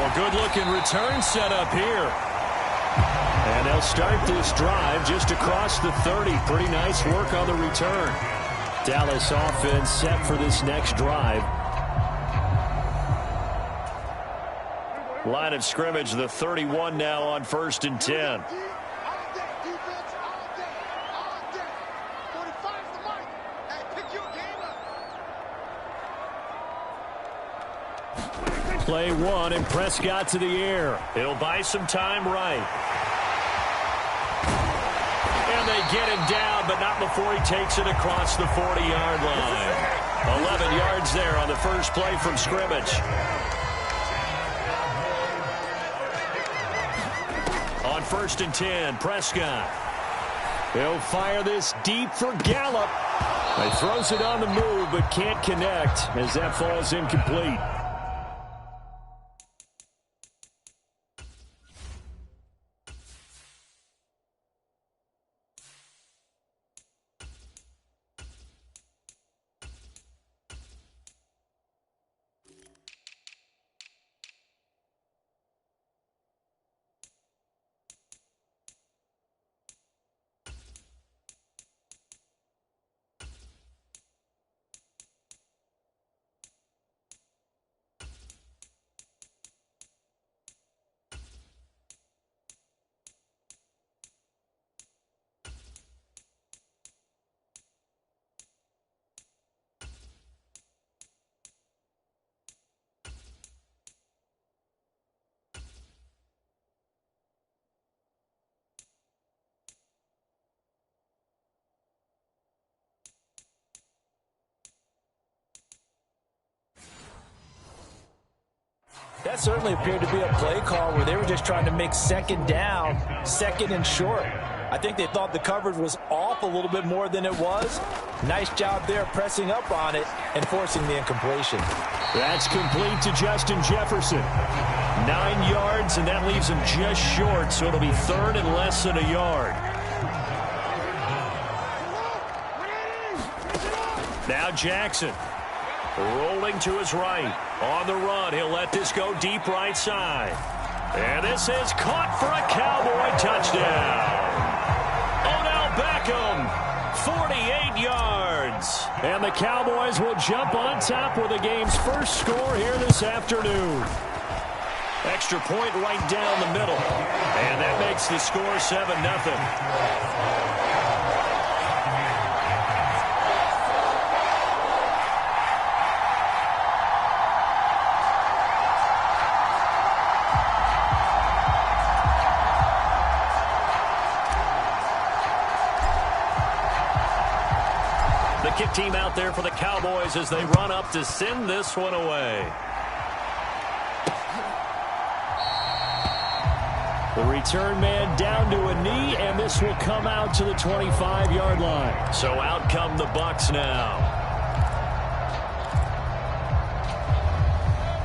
Oh, good-looking return set up here. And they'll start this drive just across the 30. Pretty nice work on the return. Dallas offense set for this next drive. Line of scrimmage, the 31 now on 1st and 10. Play one, and Prescott to the air. He'll buy some time right. And they get him down, but not before he takes it across the 40-yard line. 11 yards there on the first play from scrimmage. On 1st and 10, Prescott. He'll fire this deep for Gallup. He throws it on the move, but can't connect as that falls incomplete. That certainly appeared to be a play call where they were just trying to make second down, second and short. I think they thought the coverage was off a little bit more than it was. Nice job there pressing up on it and forcing the incompletion. That's complete to Justin Jefferson. 9 yards, and that leaves him just short, so it'll be 3rd and less than a yard. Now Jackson. Rolling to his right. On the run, he'll let this go deep right side. And this is caught for a Cowboy touchdown. Odell Beckham, 48 yards. And the Cowboys will jump on top with the game's first score here this afternoon. Extra point right down the middle. And that makes the score 7-0. Kick team out there for the Cowboys as they run up to send this one away. The return man down to a knee, and this will come out to the 25-yard line. So out come the Bucs now.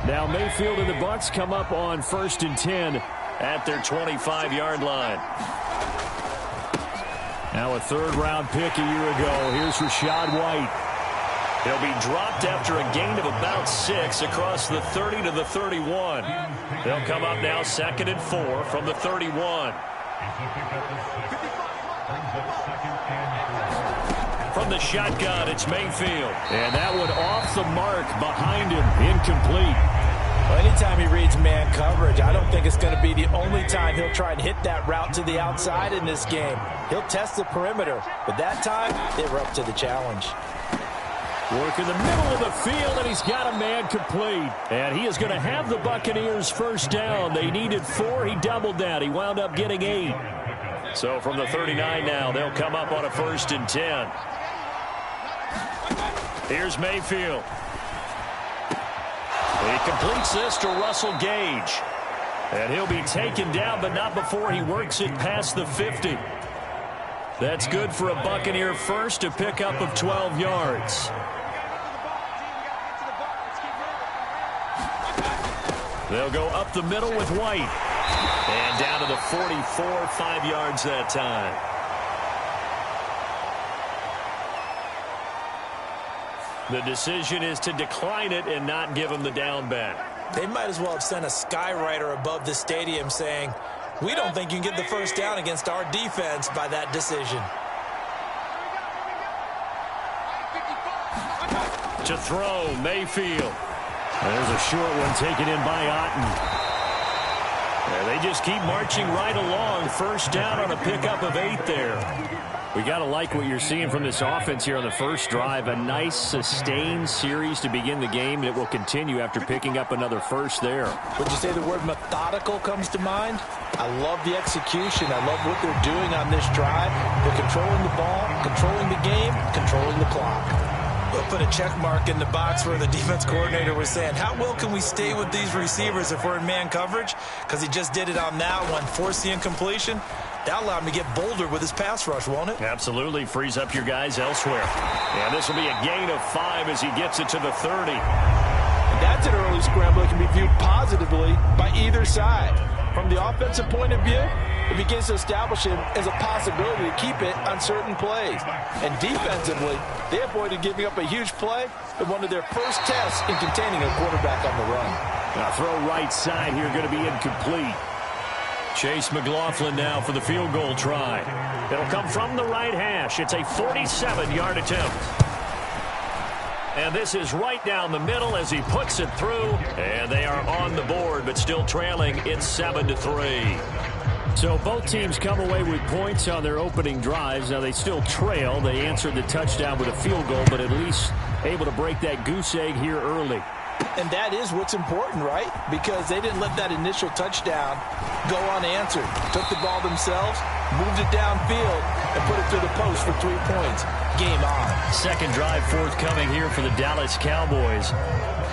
Now Mayfield and the Bucs come up on 1st and 10 at their 25-yard line. Now a 3rd-round pick a year ago. Here's Rachaad White. He'll be dropped after a gain of about 6 across the 30 to the 31. They'll come up now 2nd and 4 from the 31. From the shotgun, it's Mayfield. And that one off the mark behind him. Incomplete. Well, anytime he reads man coverage, I don't think it's going to be the only time he'll try and hit that route to the outside in this game. He'll test the perimeter, but that time they were up to the challenge. Work in the middle of the field, and he's got a man complete. And he is going to have the Buccaneers first down. They needed 4. He doubled that. He wound up getting 8. So from the 39 now, they'll come up on a 1st and 10. Here's Mayfield. He completes this to Russell Gage. And he'll be taken down, but not before he works it past the 50. That's good for a Buccaneer first, a pickup of 12 yards. They'll go up the middle with White. And down to the 44, 5 yards that time. The decision is to decline it and not give him the down back. They might as well have sent a skywriter above the stadium saying, we don't think you can get the first down against our defense by that decision. To throw, Mayfield. There's a short one taken in by Otten. And they just keep marching right along. First down on a pickup of 8 there. We got to like what you're seeing from this offense here on the first drive. A nice, sustained series to begin the game, and it will continue after picking up another first there. Would you say the word methodical comes to mind? I love the execution. I love what they're doing on this drive. They're controlling the ball, controlling the game, controlling the clock. We'll put a check mark in the box where the defense coordinator was saying, how well can we stay with these receivers if we're in man coverage? Because he just did it on that one, forced the incompletion. That allowed him to get bolder with his pass rush, won't it? Absolutely. Frees up your guys elsewhere. And this will be a gain of 5 as he gets it to the 30. And that's an early scramble that can be viewed positively by either side. From the offensive point of view, it begins to establish him as a possibility to keep it on certain plays. And defensively, they avoided giving up a huge play in one of their first tests in containing a quarterback on the run. Now throw right side here, going to be incomplete. Chase McLaughlin now for the field goal try. It'll come from the right hash. It's a 47-yard attempt. And this is right down the middle as he puts it through. And they are on the board, but still trailing. It's 7-3. So both teams come away with points on their opening drives. Now they still trail. They answered the touchdown with a field goal, but at least able to break that goose egg here early. And that is what's important, right? Because they didn't let that initial touchdown go unanswered. Took the ball themselves, moved it downfield, and put it through the post for 3 points. Game on. Second drive forthcoming here for the Dallas Cowboys.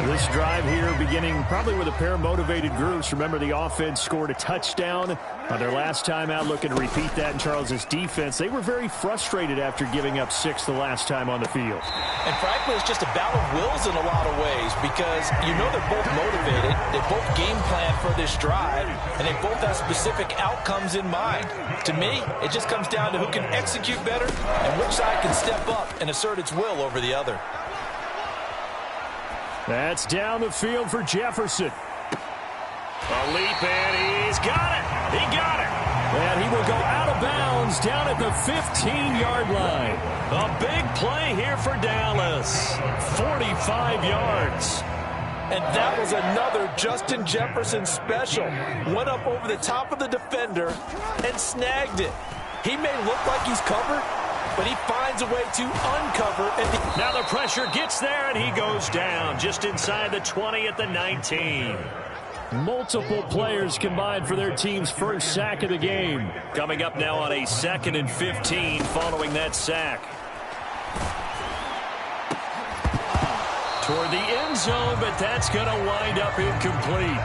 This drive here beginning probably with a pair of motivated groups. Remember, the offense scored a touchdown on their last time out, looking to repeat that in Charles' defense. They were very frustrated after giving up 6 the last time on the field. And frankly, it's just a battle of wills in a lot of ways because you know they're both motivated. They both game plan for this drive, and they both have specific outcomes in mind. To me, it just comes down to who can execute better and which side can step up and assert its will over the other. That's down the field for Jefferson. A leap, and he's got it. He got it. And he will go out of bounds down at the 15-yard line. A big play here for Dallas. 45 yards. And that was another Justin Jefferson special. Went up over the top of the defender and snagged it. He may look like he's covered, but he finds a way to uncover. And now the pressure gets there, and he goes down just inside the 20 at the 19. Multiple players combined for their team's first sack of the game. Coming up now on a 2nd and 15 following that sack. Toward the end zone, but that's going to wind up incomplete.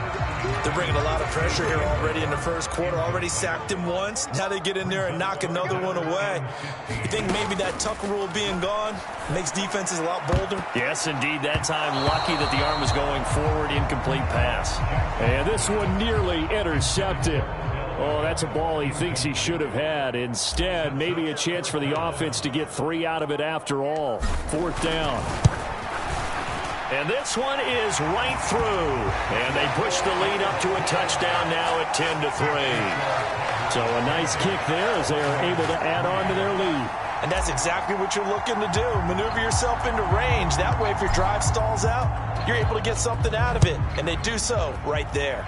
They're bringing a lot of pressure here already in the first quarter. Already sacked him once. Now they get in there and knock another one away. You think maybe that Tucker rule being gone makes defenses a lot bolder? Yes, indeed. That time, lucky that the arm was going forward. Incomplete pass. And this one nearly intercepted. Oh, that's a ball he thinks he should have had. Instead, maybe a chance for the offense to get 3 out of it after all. 4th down. And this one is right through. And they push the lead up to a touchdown now at 10-3. So a nice kick there as they are able to add on to their lead. And that's exactly what you're looking to do. Maneuver yourself into range. That way, if your drive stalls out, you're able to get something out of it. And they do so right there.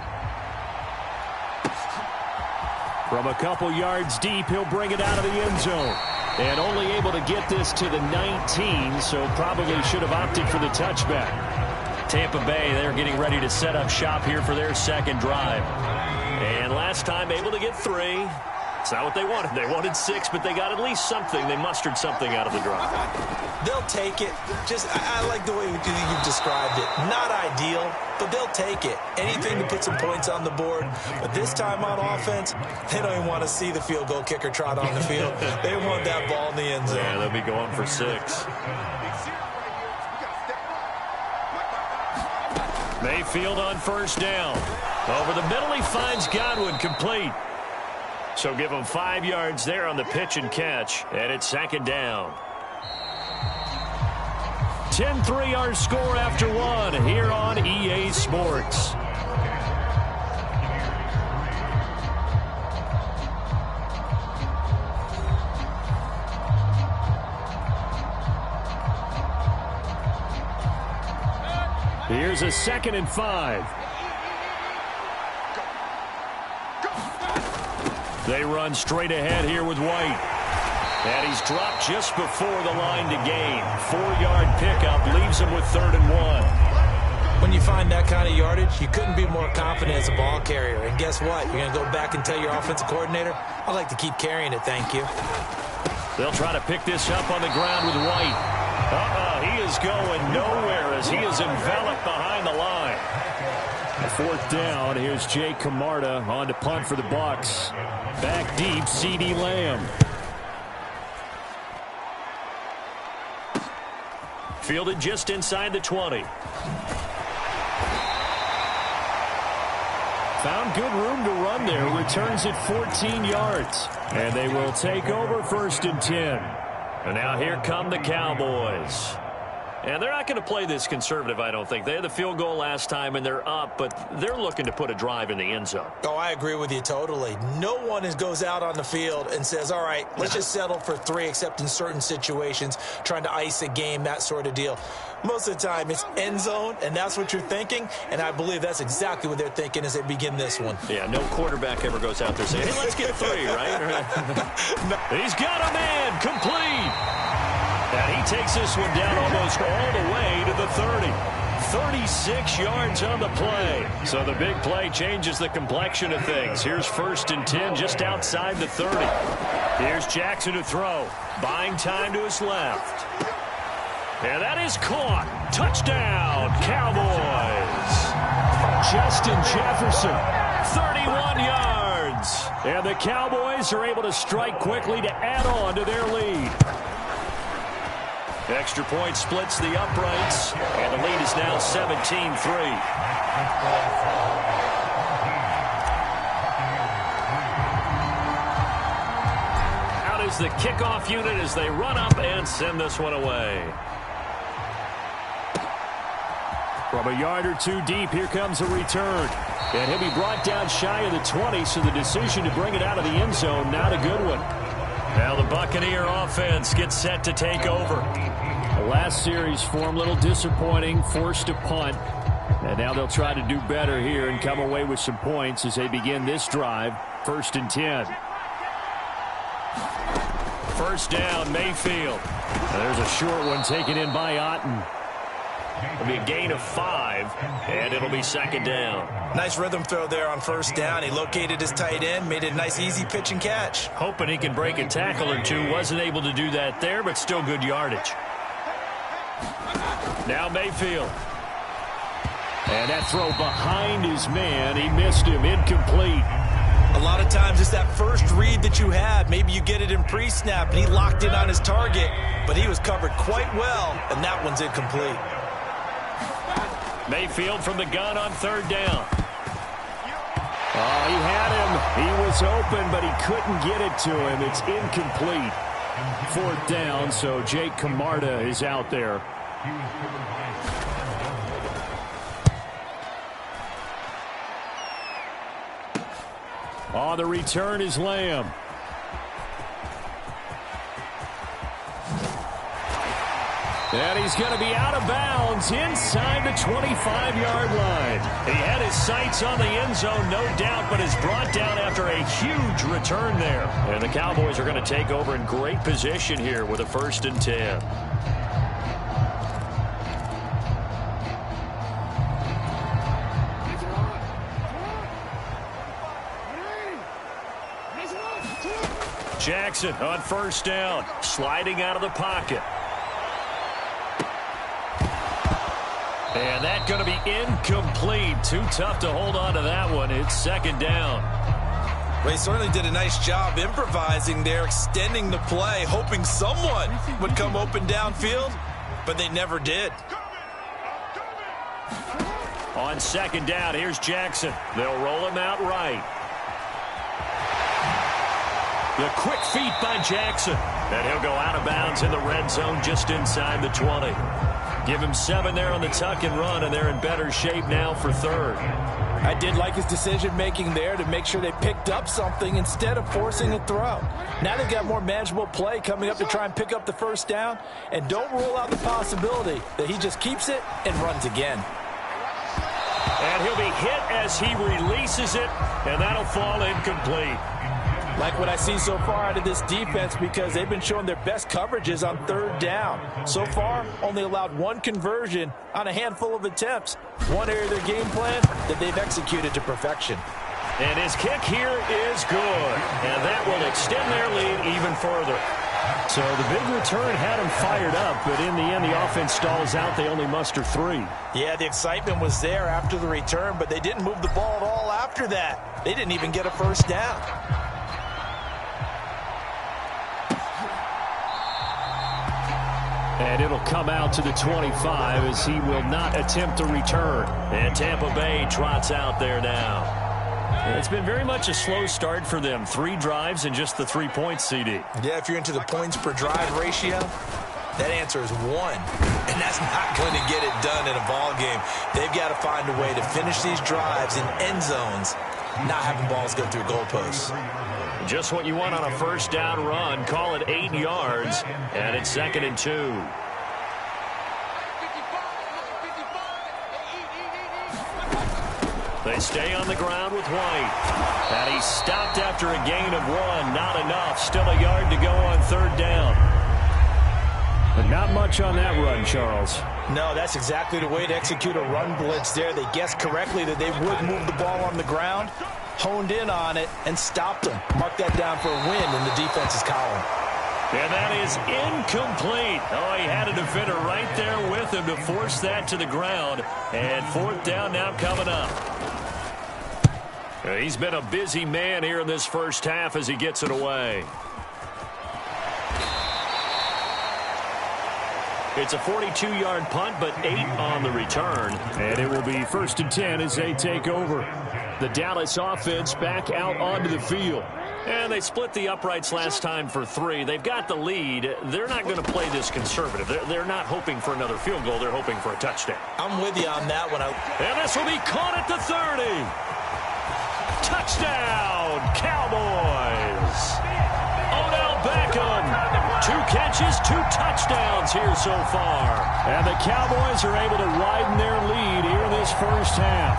From a couple yards deep, he'll bring it out of the end zone. And only able to get this to the 19, so probably should have opted for the touchback. Tampa Bay, they're getting ready to set up shop here for their second drive. And last time able to get 3. It's not what they wanted. They wanted 6, but they got at least something. They mustered something out of the drive. They'll take it. I like the way you've described it. Not ideal, but they'll take it. Anything to put some points on the board. But this time on offense, they don't even want to see the field goal kicker trot on the field. They want that ball in the end zone. Yeah, they'll be going for 6. Mayfield on first down. Over the middle, he finds Godwin, complete. So give him 5 yards there on the pitch and catch, and it's 2nd down. 10-3 our score after 1 here on EA Sports. Here's a 2nd and 5. They run straight ahead here with White. And he's dropped just before the line to gain. 4-yard pickup leaves him with 3rd and 1. When you find that kind of yardage, you couldn't be more confident as a ball carrier. And guess what? You're going to go back and tell your offensive coordinator, I'd like to keep carrying it, thank you. They'll try to pick this up on the ground with White. He is going nowhere as he is enveloped behind the line. 4th down. Here's Jay Camarda on to punt for the Bucs. Back deep, CeeDee Lamb. Fielded just inside the 20. Found good room to run there. Returns it 14 yards. And they will take over 1st and 10. And now here come the Cowboys. And they're not going to play this conservative, I don't think. They had the field goal last time, and they're up, but they're looking to put a drive in the end zone. Oh, I agree with you totally. No one goes out on the field and says, all right, let's just settle for 3, except in certain situations, trying to ice a game, that sort of deal. Most of the time, it's end zone, and that's what you're thinking, and I believe that's exactly what they're thinking as they begin this one. Yeah, no quarterback ever goes out there saying, hey, let's get 3, right? He's got a man, complete. And he takes this one down almost all the way to the 30. 36 yards on the play. So the big play changes the complexion of things. Here's 1st and 10 just outside the 30. Here's Jackson to throw. Buying time to his left. And that is caught. Touchdown, Cowboys. Justin Jefferson, 31 yards. And the Cowboys are able to strike quickly to add on to their lead. Extra point splits the uprights, and the lead is now 17-3. Out is the kickoff unit as they run up and send this one away. From a yard or 2 deep, here comes a return. And he'll be brought down shy of the 20, so the decision to bring it out of the end zone, not a good one. Now the Buccaneer offense gets set to take over. The last series form a little disappointing, forced to punt. And now they'll try to do better here and come away with some points as they begin this drive. 1st and 10. 1st down, Mayfield. And there's a short one taken in by Otten. It'll be a gain of 5, and it'll be 2nd down. Nice rhythm throw there on 1st down. He located his tight end, made it a nice easy pitch and catch. Hoping he can break a tackle or 2. Wasn't able to do that there, but still good yardage. Now Mayfield. And that throw behind his man. He missed him. Incomplete. A lot of times it's that first read that you have. Maybe you get it in pre-snap, and he locked in on his target, but he was covered quite well, and that one's incomplete. Mayfield from the gun on 3rd down. Oh, he had him. He was open, but he couldn't get it to him. It's incomplete. 4th down, so Jake Camarda is out there. On the return is Lamb. And he's going to be out of bounds inside the 25-yard line. He had his sights on the end zone, no doubt, but is brought down after a huge return there. And the Cowboys are going to take over in great position here with a 1st and 10. Jackson on 1st down, sliding out of the pocket. And that's going to be incomplete. Too tough to hold on to that one. It's 2nd down. Well, he certainly did a nice job improvising there, extending the play, hoping someone would come open downfield, but they never did. On 2nd down, here's Jackson. They'll roll him out right. The quick feet by Jackson. And he'll go out of bounds in the red zone just inside the 20. Give him 7 there on the tuck and run, and they're in better shape now for 3rd. I did like his decision-making there to make sure they picked up something instead of forcing a throw. Now they've got more manageable play coming up to try and pick up the 1st down, and don't rule out the possibility that he just keeps it and runs again. And he'll be hit as he releases it, and that'll fall incomplete. Like what I see so far out of this defense, because they've been showing their best coverages on third down. So far, only allowed one conversion on a handful of attempts. One area of their game plan that they've executed to perfection. And his kick here is good. And that will extend their lead even further. So the big return had him fired up, but in the end, the offense stalls out. They only muster 3. Yeah, the excitement was there after the return, but they didn't move the ball at all after that. They didn't even get a first down. And it'll come out to the 25 as he will not attempt to return. And Tampa Bay trots out there now. It's been very much a slow start for them. 3 drives and just the 3 points, CD. Yeah, if you're into the points per drive ratio, that answer is 1. And that's not going to get it done in a ball game. They've got to find a way to finish these drives in end zones, not having balls go through goalposts. Just what you want on a first down run. Call it 8 yards, and it's 2nd and 2. They stay on the ground with White. And he's stopped after a gain of 1. Not enough. Still a yard to go on third down. But not much on that run, Charles. No, that's exactly the way to execute a run blitz there. They guessed correctly that they would move the ball on the ground, honed in on it, and stopped them. Mark that down for a win in the defense's column. And that is incomplete. Oh, he had a defender right there with him to force that to the ground. And fourth down now coming up. He's been a busy man here in this first half as he gets it away. It's a 42-yard punt, but 8 on the return. And it will be 1st and 10 as they take over. The Dallas offense back out onto the field. And they split the uprights last time for 3. They've got the lead. They're not going to play this conservative. They're not hoping for another field goal. They're hoping for a touchdown. I'm with you on that one. And this will be caught at the 30. Touchdown, Cowboys. Odell Beckham. 2 catches, 2 touchdowns here so far. And the Cowboys are able to widen their lead here in this first half.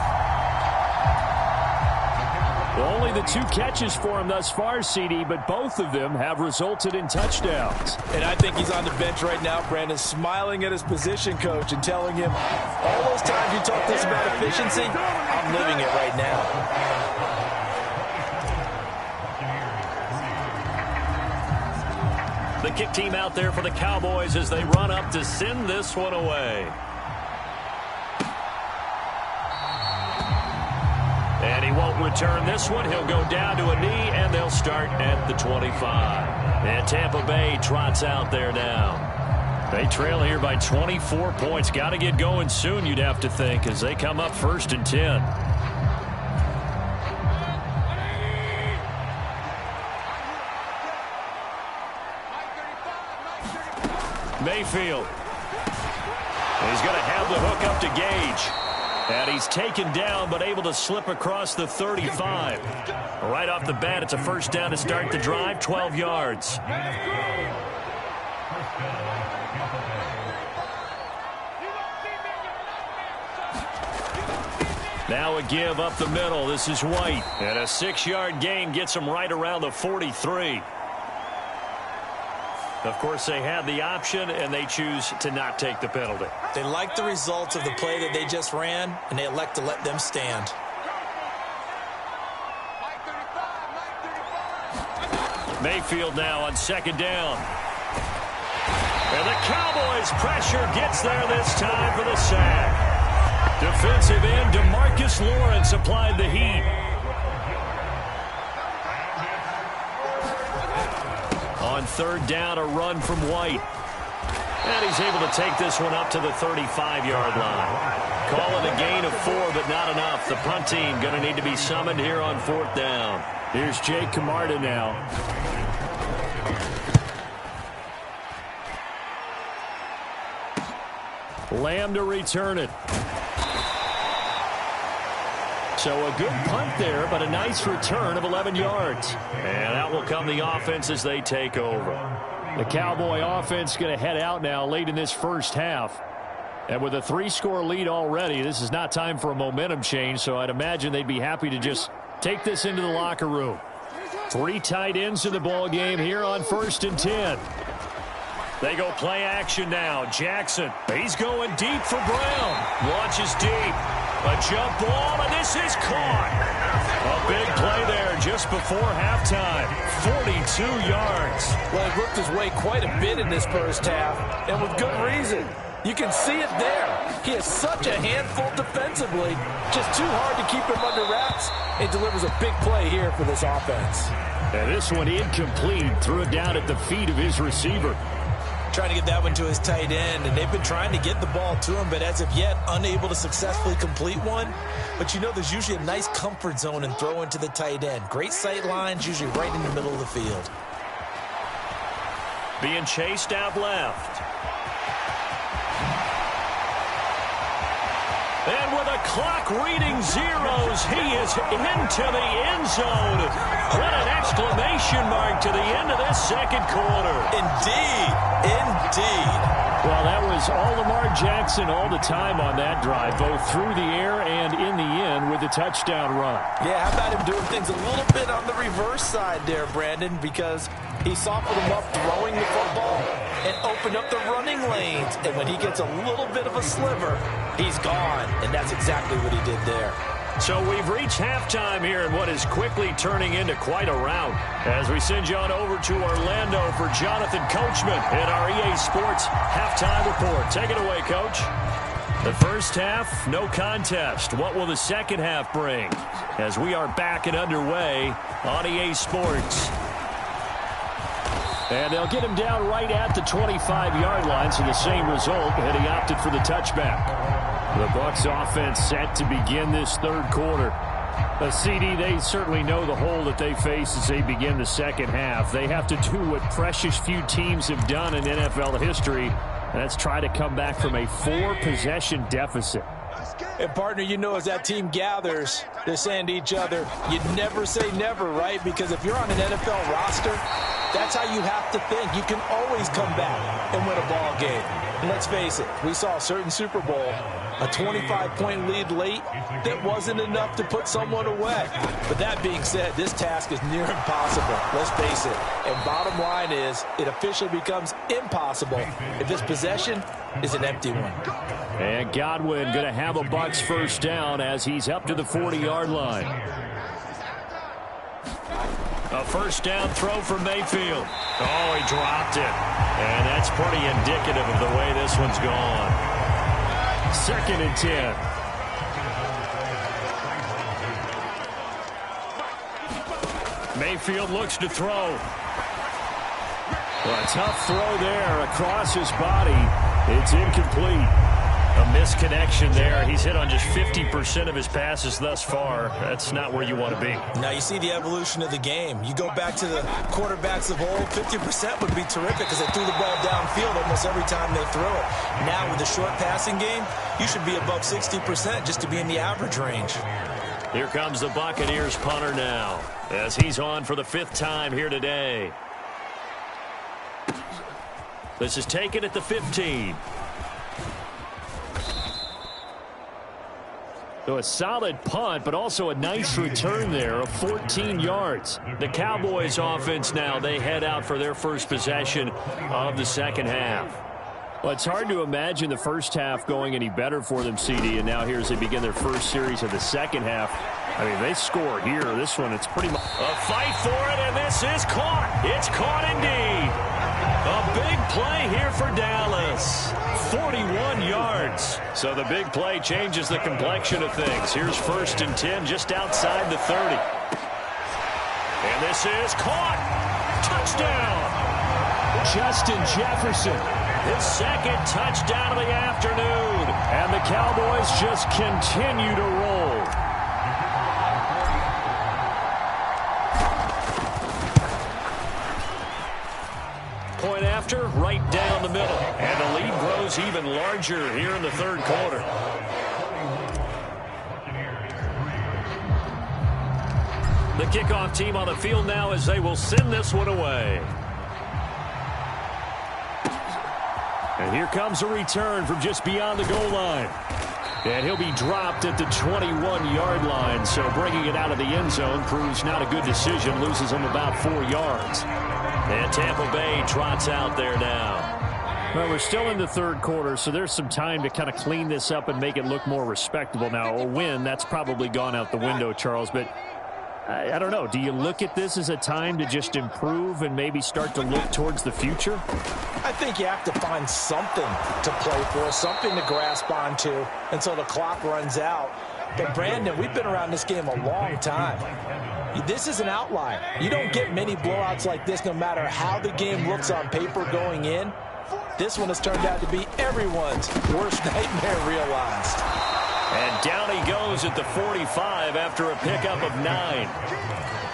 Only the 2 catches for him thus far, CD, but both of them have resulted in touchdowns. And I think he's on the bench right now, Brandon, smiling at his position coach and telling him, all those times you talked to us about efficiency, I'm living it right now. The kick team out there for the Cowboys as they run up to send this one away. And he won't return this one. He'll go down to a knee, and they'll start at the 25. And Tampa Bay trots out there now. They trail here by 24 points. Got to get going soon, you'd have to think, as they come up 1st and 10. Mayfield. He's going to have the hook up to Gage. And he's taken down, but able to slip across the 35. Right off the bat, it's a first down to start the drive, 12 yards. Now a give up the middle. This is White. And a 6-yard gain gets him right around the 43. Of course, they have the option, and they choose to not take the penalty. They like the results of the play that they just ran, and they elect to let them stand. Mayfield now on 2nd down. And the Cowboys' pressure gets there this time for the sack. Defensive end DeMarcus Lawrence applied the heat. On 3rd down, a run from White. And he's able to take this one up to the 35-yard line. Call it a gain of 4, but not enough. The punt team going to need to be summoned here on 4th down. Here's Jake Camarda now. Lamb to return it. So a good punt there, but a nice return of 11 yards. And out will come the offense as they take over. The Cowboy offense going to head out now late in this first half. And with a 3-score lead already, this is not time for a momentum change, so I'd imagine they'd be happy to just take this into the locker room. 3 tight ends in the ball game here on 1st and 10. They go play action now. Jackson, he's going deep for Brown. Launches deep. A jump ball, and this is caught. A big play there just before halftime. 42 yards. Well, he worked his way quite a bit in this first half, and with good reason. You can see it there. He is such a handful defensively. Just too hard to keep him under wraps. It delivers a big play here for this offense. And this one incomplete. Threw it down at the feet of his receiver. Trying to get that one to his tight end, and they've been trying to get the ball to him, but as of yet, unable to successfully complete one. But you know there's usually a nice comfort zone in throwing to the tight end. Great sight lines, usually right in the middle of the field. Being chased out left. And with a clock reading zeros, he is into the end zone. What an exclamation mark to the end of this second quarter. Indeed. Indeed. Well, that was all Lamar Jackson all the time on that drive, both through the air and in the end with the touchdown run. Yeah, how about him doing things a little bit on the reverse side there, Brandon, because he softened him up throwing the football and opened up the running lanes. And when he gets a little bit of a sliver, he's gone. And that's exactly what he did there. So we've reached halftime here in what is quickly turning into quite a rout. As we send you on over to Orlando for Jonathan Coachman in our EA Sports Halftime Report. Take it away, Coach. The first half, no contest. What will the second half bring? As we are back and underway on EA Sports. And they'll get him down right at the 25-yard line, so the same result, and he opted for the touchback. The Bucs offense set to begin this third quarter. CD, they certainly know the hole that they face as they begin the second half. They have to do what precious few teams have done in NFL history, and that's try to come back from a 4-possession deficit. And, partner, you know as that team gathers, they're saying to each other, you never say never, right? Because if you're on an NFL roster, that's how you have to think. You can always come back and win a ball game. And let's face it, we saw a certain Super Bowl, a 25-point lead late that wasn't enough to put someone away. But that being said, this task is near impossible. Let's face it. And bottom line is, it officially becomes impossible if this possession is an empty one. And Godwin going to have a Bucs first down as he's up to the 40-yard line. A first down throw from Mayfield. Oh, he dropped it. And that's pretty indicative of the way this one's gone. 2nd and 10. Mayfield looks to throw. Well, a tough throw there across his body. It's incomplete. A misconnection there. He's hit on just 50% of his passes thus far. That's not where you want to be. Now you see the evolution of the game. You go back to the quarterbacks of old, 50% would be terrific because they threw the ball downfield almost every time they throw it. Now with the short passing game, you should be above 60% just to be in the average range. Here comes the Buccaneers punter now as he's on for the 5th time here today. This is taken at the 15. So a solid punt, but also a nice return there of 14 yards. The Cowboys offense now, they head out for their first possession of the second half. Well, it's hard to imagine the first half going any better for them, CD, and now here as they begin their first series of the second half. I mean, they score here. This one, it's pretty much a fight for it, and this is caught. It's caught indeed. A big play here for Dallas. 41 yards. So the big play changes the complexion of things. Here's 1st and 10 just outside the 30. And this is caught. Touchdown. Justin Jefferson. His 2nd touchdown of the afternoon. And the Cowboys just continue to roll. Point after, right down the middle. And the lead grows even larger here in the third quarter. The kickoff team on the field now as they will send this one away. And here comes a return from just beyond the goal line. And he'll be dropped at the 21-yard line. So bringing it out of the end zone proves not a good decision. Loses him about 4 yards. And Tampa Bay trots out there now. Well, we're still in the third quarter, so there's some time to kind of clean this up and make it look more respectable. Now, a win, that's probably gone out the window, Charles. But I don't know. Do you look at this as a time to just improve and maybe start to look towards the future? I think you have to find something to play for, something to grasp onto until the clock runs out. But, Brandon, we've been around this game a long time. This is an outlier. You don't get many blowouts like this no matter how the game looks on paper going in. This one has turned out to be everyone's worst nightmare realized. And down he goes at the 45 after a pickup of 9.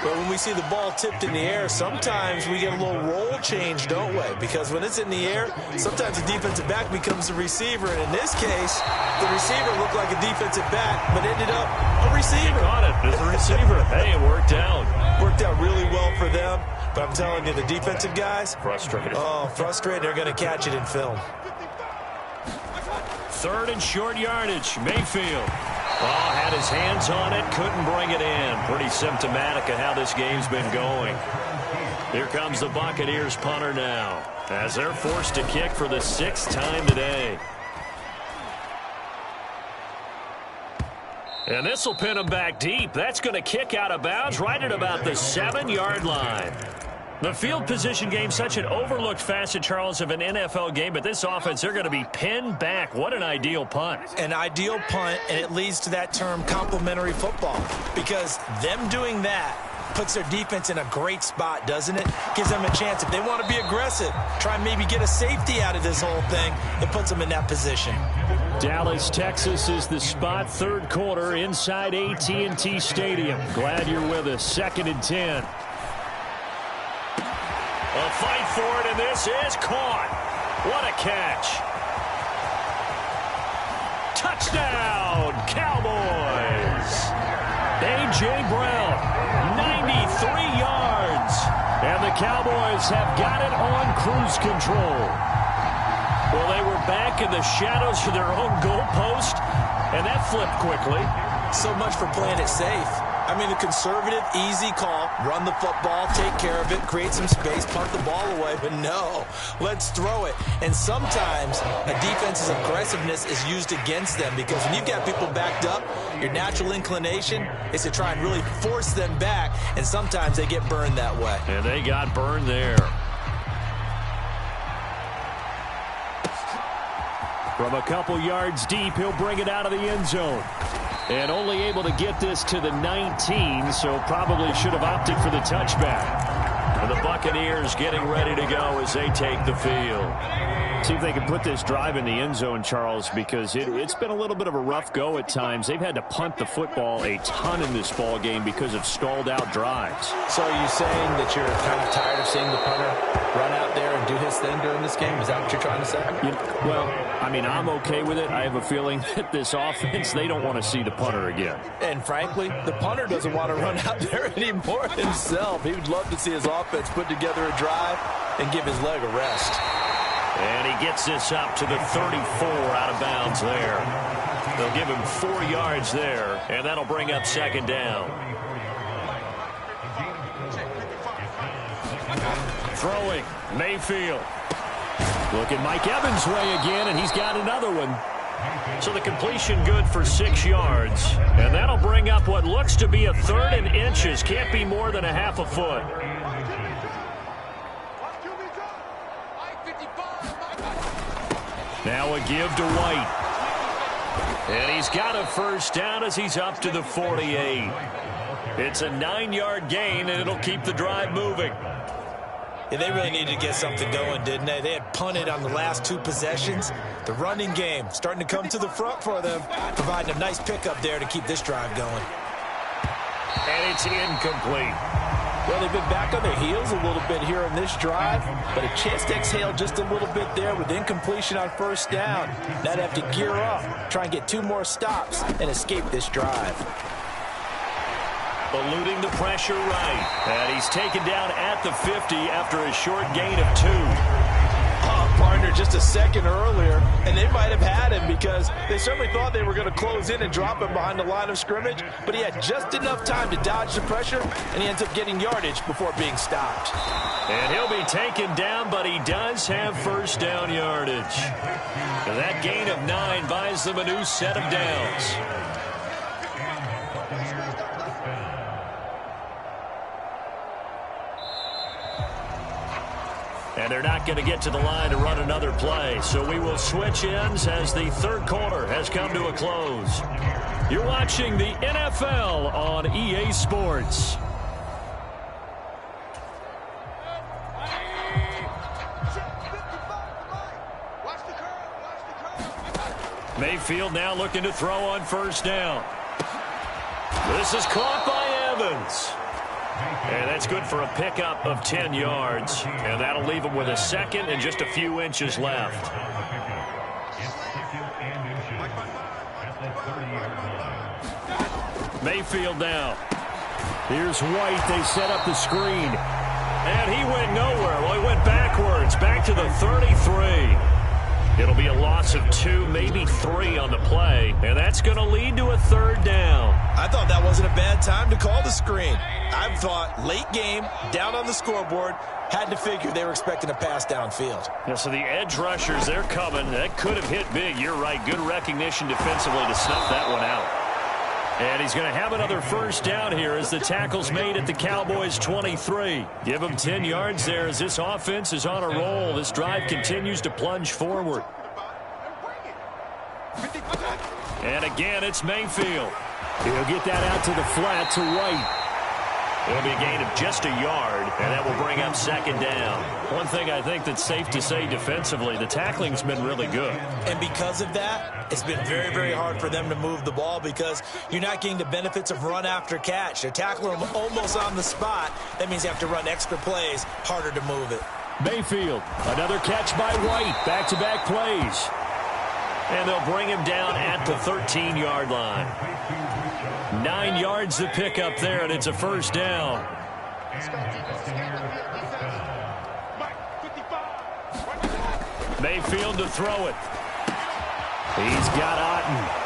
But when we see the ball tipped in the air, sometimes we get a little roll change, don't we? Because when it's in the air, sometimes the defensive back becomes the receiver. And in this case, the receiver looked like a defensive back, but ended up a receiver. He caught it as a receiver. Hey, it worked out. Worked out really well for them. But I'm telling you, the defensive guys, frustrated. Oh, frustrated. They're going to catch it in film. 3rd and short yardage. Mayfield. Oh, had his hands on it, couldn't bring it in. Pretty symptomatic of how this game's been going. Here comes the Buccaneers punter now, as they're forced to kick for the 6th time today. And this will pin him back deep. That's going to kick out of bounds right at about the 7-yard line. The field position game, such an overlooked facet, Charles, of an NFL game, but this offense, they're going to be pinned back. What an ideal punt. An ideal punt, and it leads to that term complementary football, because them doing that puts their defense in a great spot, doesn't it? Gives them a chance. If they want to be aggressive, try and maybe get a safety out of this whole thing, it puts them in that position. Dallas, Texas is the spot. 3rd quarter inside AT&T Stadium. Glad you're with us. 2nd and 10. A fight for it, and this is caught. What a catch. Touchdown, Cowboys. A.J. Brown, 93 yards. And the Cowboys have got it on cruise control. Well, they were back in the shadows of their own goalpost, and that flipped quickly. So much for playing it safe. I mean, the conservative, easy call, run the football, take care of it, create some space, punt the ball away. But no, let's throw it. And sometimes a defense's aggressiveness is used against them, because when you've got people backed up, your natural inclination is to try and really force them back, and sometimes they get burned that way. And they got burned there. From a couple yards deep, he'll bring it out of the end zone. And only able to get this to the 19, so probably should have opted for the touchback. And the Buccaneers getting ready to go as they take the field. See if they can put this drive in the end zone, Charles, because it's been a little bit of a rough go at times. They've had to punt the football a ton in this ball game because of stalled out drives. So are you saying that you're kind of tired of seeing the punter run out there and do his thing during this game? Is that what you're trying to say? Well, I mean, I'm okay with it. I have a feeling that this offense, they don't want to see the punter again. And frankly, the punter doesn't want to run out there anymore himself. He would love to see his offense put together a drive and give his leg a rest. And he gets this up to the 34 out of bounds there. They'll give him 4 yards there, and that'll bring up 2nd down. Throwing, Mayfield. Looking Mike Evans' way again, and he's got another one. So the completion good for 6 yards. And that'll bring up what looks to be a 3rd and inches. Can't be more than a half a foot. Now a give to White. And he's got a 1st down as he's up to the 48. It's a 9-yard gain, and it'll keep the drive moving. Yeah, they really needed to get something going, didn't they? They had punted on the last 2 possessions. The running game starting to come to the front for them, providing a nice pickup there to keep this drive going. And it's incomplete. Well, they've been back on their heels a little bit here in this drive, but a chance to exhale just a little bit there with incompletion on 1st down. Now they have to gear up, try and get 2 more stops, and escape this drive. Eluding the pressure right. And he's taken down at the 50 after a short gain of 2. Pardon partner just a second earlier, and they might have had him because they certainly thought they were going to close in and drop him behind the line of scrimmage, but he had just enough time to dodge the pressure, and he ends up getting yardage before being stopped. And he'll be taken down, but he does have first down yardage. And that gain of 9 buys them a new set of downs. And they're not going to get to the line to run another play. So we will switch ends as the third quarter has come to a close. You're watching the NFL on EA Sports. Mayfield now looking to throw on first down. This is caught by Evans. And that's good for a pickup of 10 yards. And that'll leave him with a second and just a few inches left. Mayfield now. Here's White. They set up the screen. And he went nowhere. Well, he went backwards. Back to the 33. It'll be a loss of 2, maybe 3 on the play. And that's going to lead to a third down. I thought that wasn't a bad time to call the screen. I thought late game, down on the scoreboard, had to figure they were expecting a pass downfield. Yeah, so the edge rushers, they're coming. That could have hit big. You're right. Good recognition defensively to snuff that one out. And he's going to have another first down here as the tackle's made at the Cowboys' 23. Give him 10 yards there as this offense is on a roll. This drive continues to plunge forward. And again, it's Mayfield. He'll get that out to the flat to White. It'll be a gain of just a yard, and that will bring up second down. One thing I think that's safe to say defensively, the tackling's been really good. And because of that, it's been very, very hard for them to move the ball because you're not getting the benefits of run after catch. They're tackling them almost on the spot. That means you have to run extra plays, harder to move it. Mayfield, another catch by White. Back-to-back plays. And they'll bring him down at the 13-yard line. 9 yards to pick up there, and it's a first down. Mayfield to throw it. He's got Otten.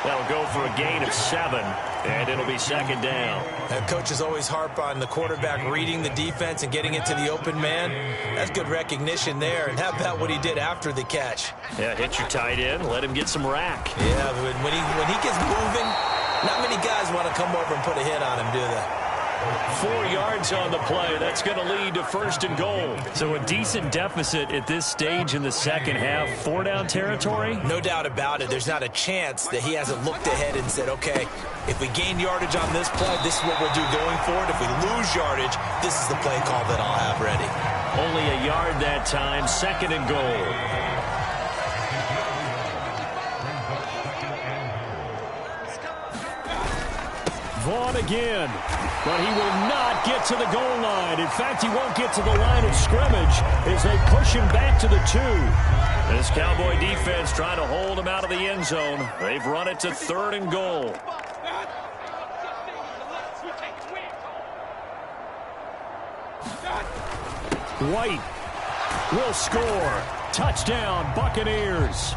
That'll go for a gain of 7, and it'll be second down. And coaches always harp on the quarterback reading the defense and getting it to the open man. That's good recognition there. And how about what he did after the catch? Yeah, hit your tight end, let him get some rack. Yeah, but when he gets moving, not many guys want to come over and put a hit on him, do they? 4 yards on the play. That's going to lead to first and goal. So a decent deficit at this stage in the second half. 4-down territory? No doubt about it. There's not a chance that he hasn't looked ahead and said, okay, if we gain yardage on this play, this is what we'll do going forward. If we lose yardage, this is the play call that I'll have ready. Only a yard that time. Second and goal. Vaughn again, but he will not get to the goal line. In fact, he won't get to the line of scrimmage as they push him back to the 2. This Cowboy defense trying to hold him out of the end zone. They've run it to third and goal. White will score. Touchdown, Buccaneers.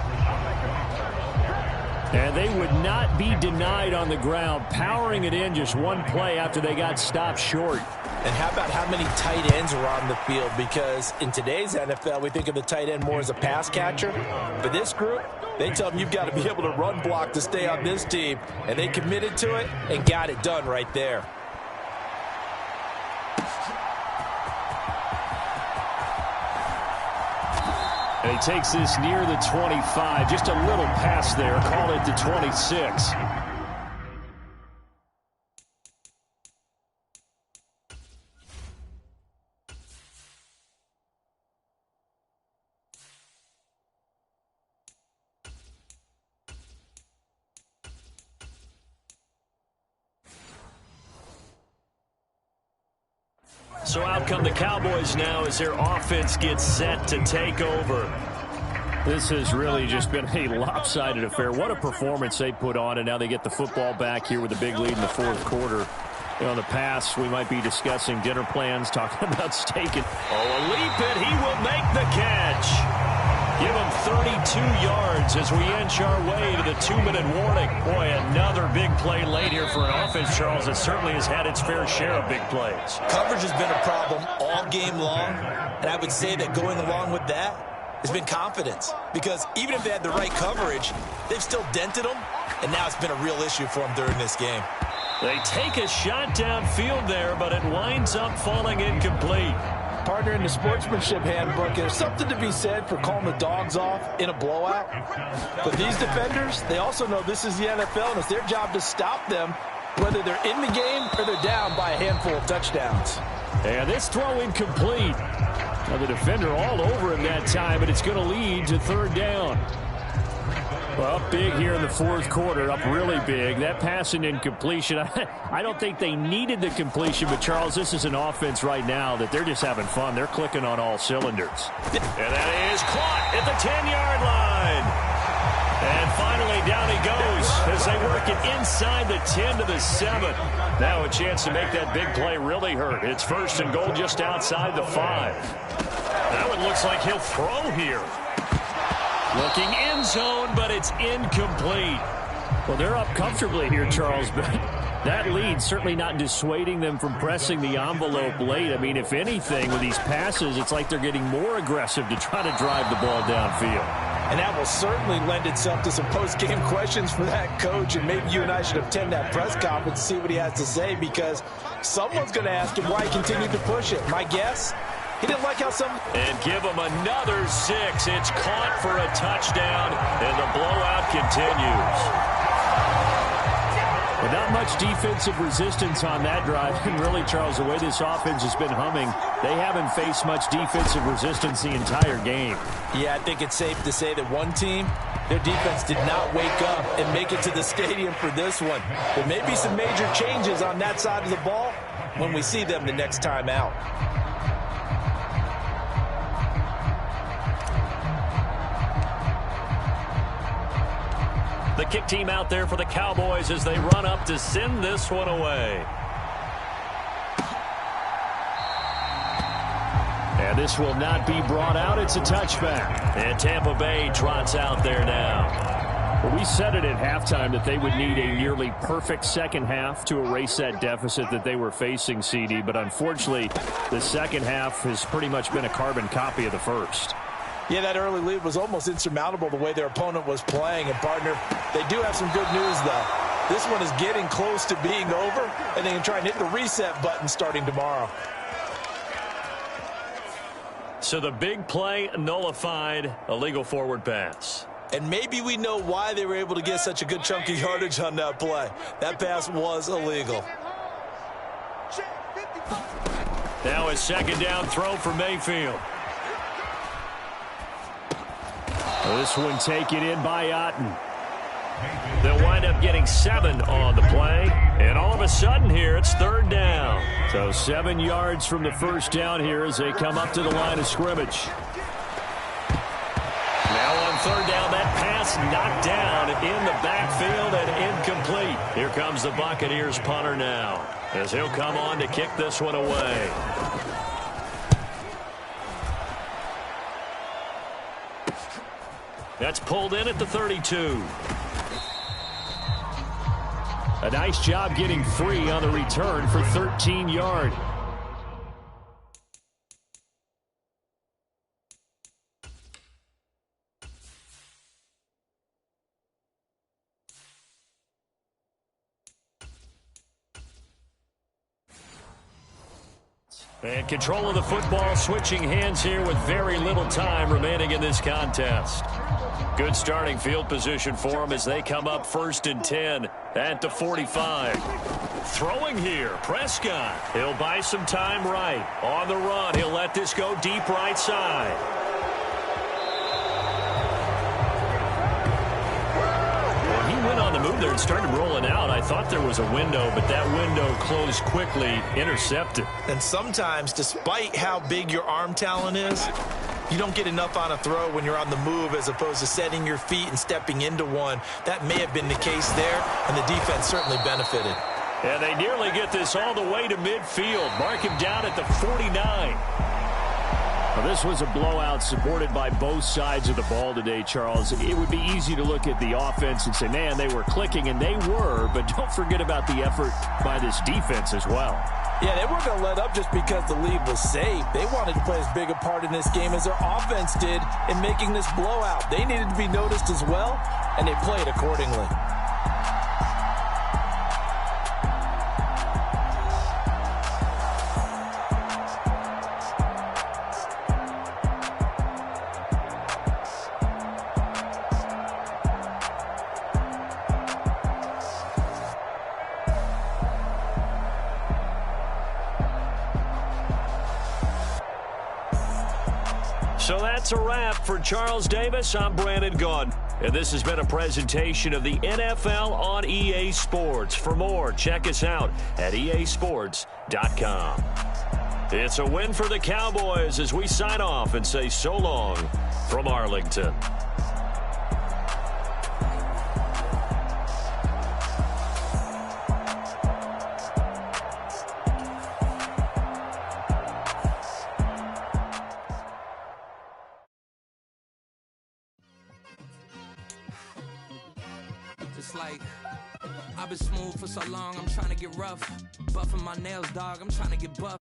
And they would not be denied on the ground, powering it in just one play after they got stopped short. And how about how many tight ends were on the field? Because in today's NFL, we think of the tight end more as a pass catcher. But this group, they tell them you've got to be able to run block to stay on this team. And they committed to it and got it done right there. And he takes this near the 25. Just a little pass there. Call it the 26. So out come the Cowboys now as their offense gets set to take over. This has really just been a lopsided affair. What a performance they put on, and now they get the football back here with a big lead in the fourth quarter. On the pass, we might be discussing dinner plans, talking about steak. A leap it. He will make the catch. Give him 32 yards as we inch our way to the 2-minute warning. Boy, another big play late here for an offense, Charles, that certainly has had its fair share of big plays. Coverage has been a problem all game long, and I would say that going along with that has been confidence. Because even if they had the right coverage, they've still dented them, and now it's been a real issue for them during this game. They take a shot downfield there, but it winds up falling incomplete. Partner, in the sportsmanship handbook, there's something to be said for calling the dogs off in a blowout. But these defenders, they also know this is the NFL, and it's their job to stop them, whether they're in the game or they're down by a handful of touchdowns. And this throw incomplete. Now the defender all over him that time, but it's going to lead to third down. Well, up big here in the fourth quarter, up really big. That pass and incompletion, I don't think they needed the completion, but, Charles, this is an offense right now that they're just having fun. They're clicking on all cylinders. And that is caught at the 10-yard line. And finally, down he goes as they work it inside the 10 to the 7. Now a chance to make that big play really hurt. It's first and goal just outside the 5. That one looks like he'll throw here. Looking end zone, but it's incomplete. Well, they're up comfortably here, Charles, but that lead certainly not dissuading them from pressing the envelope late. I mean, if anything, with these passes, it's like they're getting more aggressive to try to drive the ball downfield. And that will certainly lend itself to some post-game questions for that coach, and maybe you and I should attend that press conference and see what he has to say, because someone's going to ask him why he continued to push it. My guess? He didn't like how some... And give him another 6. It's caught for a touchdown, and the blowout continues. Well, not much defensive resistance on that drive. And really, Charles, the way this offense has been humming, they haven't faced much defensive resistance the entire game. Yeah, I think it's safe to say that one team, their defense did not wake up and make it to the stadium for this one. There may be some major changes on that side of the ball when we see them the next time out. The kick team out there for the Cowboys as they run up to send this one away. And this will not be brought out. It's a touchback. And Tampa Bay trots out there now. Well, we said it at halftime that they would need a nearly perfect second half to erase that deficit that they were facing, CD. But unfortunately, the second half has pretty much been a carbon copy of the first. Yeah, that early lead was almost insurmountable the way their opponent was playing. And, partner, they do have some good news, though. This one is getting close to being over, and they can try and hit the reset button starting tomorrow. So the big play nullified, a legal forward pass. And maybe we know why they were able to get such a good chunk of yardage on that play. That pass was illegal. Now a second down throw for Mayfield. This one taken in by Otten. They'll wind up getting 7 on the play. And all of a sudden here, it's third down. So 7 yards from the first down here as they come up to the line of scrimmage. Now on third down, that pass knocked down in the backfield and incomplete. Here comes the Buccaneers punter now as he'll come on to kick this one away. That's pulled in at the 32. A nice job getting free on the return for 13 yards. And control of the football switching hands here with very little time remaining in this contest. Good starting field position for them as they come up first and 10 at the 45. Throwing here, Prescott. He'll buy some time right. On the run, he'll let this go deep right side. Well, he went on the move there and started rolling out. I thought there was a window, but that window closed quickly, intercepted. And sometimes, despite how big your arm talent is, you don't get enough on a throw when you're on the move as opposed to setting your feet and stepping into one. That may have been the case there, and the defense certainly benefited. And they nearly get this all the way to midfield. Mark him down at the 49. Well, this was a blowout supported by both sides of the ball today, Charles. It would be easy to look at the offense and say, man, they were clicking, and they were, but don't forget about the effort by this defense as well. Yeah, they weren't going to let up just because the lead was safe. They wanted to play as big a part in this game as their offense did in making this blowout. They needed to be noticed as well, and they played accordingly. So that's a wrap for Charles Davis. I'm Brandon Gaudin, and this has been a presentation of the NFL on EA Sports. For more, check us out at easports.com. It's a win for the Cowboys as we sign off and say so long from Arlington. It's like, I've been smooth for so long, I'm trying to get rough. Buffing my nails, dog, I'm trying to get buff.